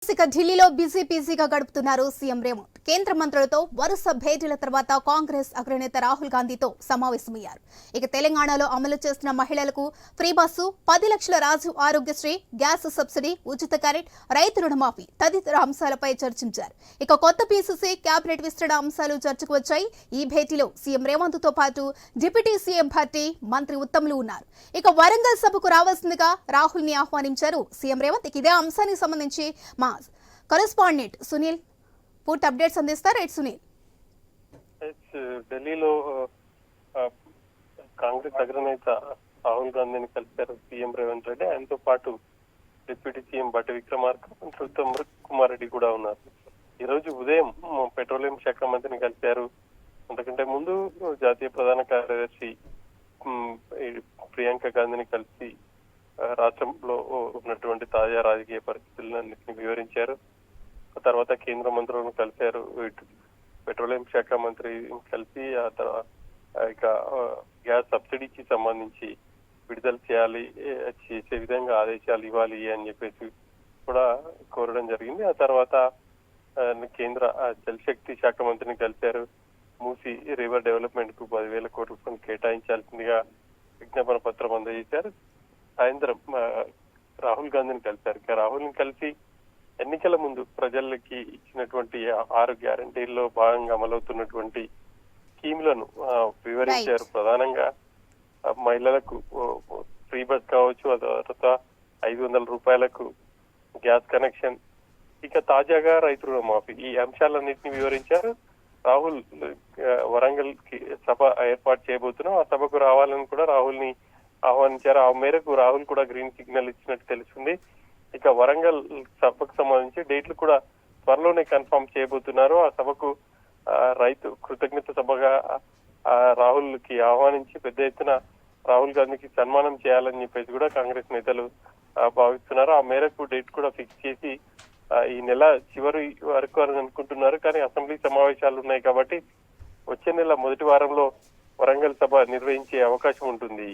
ఇక ఢిల్లీలో బిజీగా గడుపుతున్నారు సీఎం రేవంత్. కేంద్ర మంత్రులతో వరుస భేటీల తర్వాత కాంగ్రెస్ అగ్రనేత రాహుల్ గాంధీతో సమావేశమయ్యారు. ఇక తెలంగాణలో అమలు చేస్తున్న మహిళలకు ఫ్రీ బస్సు, 10 లక్షల రాజు ఆరోగ్యశ్రీ, గ్యాస్ సబ్సిడీ, ఉచిత కరెంట్, రైతు రుణమాఫీ తదితర అంశాలపై చర్చించారు. ఇక కొత్త పీసీసీ కేబినెట్ విస్తరణ అంశాలు చర్చకు వచ్చాయి. ఈ భేటీలో సీఎం రేవంత్ తో పాటు డిప్యూటీ సీఎం భట్టి, మంత్రి ఉత్తమ్లు ఉన్నారు. ఇక వరంగల్ సభకు రావాల్సిందిగా రాహుల్ ని ఆహ్వానించారు సీఎం రేవంత్. ఇదే అంశానికి సంబంధించి మా కరెస్పాండెంట్ సునీల్ పూర్తి అప్డేట్స్ అందిస్తారు. సునీల్, ఢిల్లీలో కాంగ్రెస్ అగ్రనేత రాహుల్ గాంధీని కలిశారు సీఎం రేవంత్ రెడ్డి. ఆయనతో పాటు డిప్యూటీ సీఎం భట్టి విక్రమార్క, మంత్రి ఉత్తమ్ కుమార్ రెడ్డి కూడా ఉన్నారు. ఈ రోజు ఉదయం పెట్రోలియం శాఖ మంత్రిని కలిశారు. అంతకంటే ముందు జాతీయ ప్రధాన కార్యదర్శి ప్రియాంక గాంధీని కలిసి రాష్ట్రంలో ఉన్నటువంటి తాజా రాజకీయ పరిస్థితులన్నింటినీ వివరించారు. తర్వాత కేంద్ర మంత్రులను కలిశారు. పెట్రోలియం శాఖ మంత్రి కలిసి ఆ తర్వాత ఇక గ్యాస్ సబ్సిడీకి సంబంధించి విడుదల చేసే విధంగా ఆదేశాలు ఇవ్వాలి అని చెప్పేసి కూడా కోరడం జరిగింది. ఆ తర్వాత కేంద్ర జలశక్తి శాఖ మంత్రిని కలిశారు. మూసీ రివర్ డెవలప్మెంట్ కు 10,000 కోట్ల రూపాయలు కేటాయించాల్సిందిగా విజ్ఞాపన పత్రం అందజేశారు. సాయంత్రం రాహుల్ గాంధీని కలిశారు. రాహుల్ ని కలిసి ఎన్నికల ముందు ప్రజలకి ఇచ్చినటువంటి 6 గ్యారంటీల్లో భాగంగా అమలవుతున్నటువంటి స్కీమ్లను వివరించారు. ప్రధానంగా మహిళలకు ఫ్రీ బస్ కావచ్చు, ఆ తర్వాత 500 రూపాయలకు గ్యాస్ కనెక్షన్, ఇక తాజాగా రైతు రుణమాఫీ, ఈ అంశాలన్నింటినీ వివరించారు. రాహుల్ వరంగల్ కి సభ ఏర్పాటు చేయబోతున్నాం, ఆ సభకు రావాలని కూడా రాహుల్ ని ఆహ్వానించారు. ఆ మేరకు రాహుల్ కూడా గ్రీన్ సిగ్నల్ ఇచ్చినట్టు తెలుస్తుంది. ఇక వరంగల్ సభకు సంబంధించి డేట్లు కూడా త్వరలోనే కన్ఫర్మ్ చేయబోతున్నారు. ఆ సభకు రైతు కృతజ్ఞత సభగా రాహుల్ కి ఆహ్వానించి పెద్ద ఎత్తున రాహుల్ గాంధీకి సన్మానం చేయాలని చెప్పేసి కూడా కాంగ్రెస్ నేతలు భావిస్తున్నారు. ఆ మేరకు డేట్ కూడా ఫిక్స్ చేసి ఈ నెల చివరి వరకు అని అనుకుంటున్నారు. కానీ అసెంబ్లీ సమావేశాలు ఉన్నాయి కాబట్టి వచ్చే నెల మొదటి వారంలో వరంగల్ సభ నిర్వహించే అవకాశం ఉంటుంది.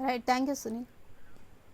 Right, thank you Sunil.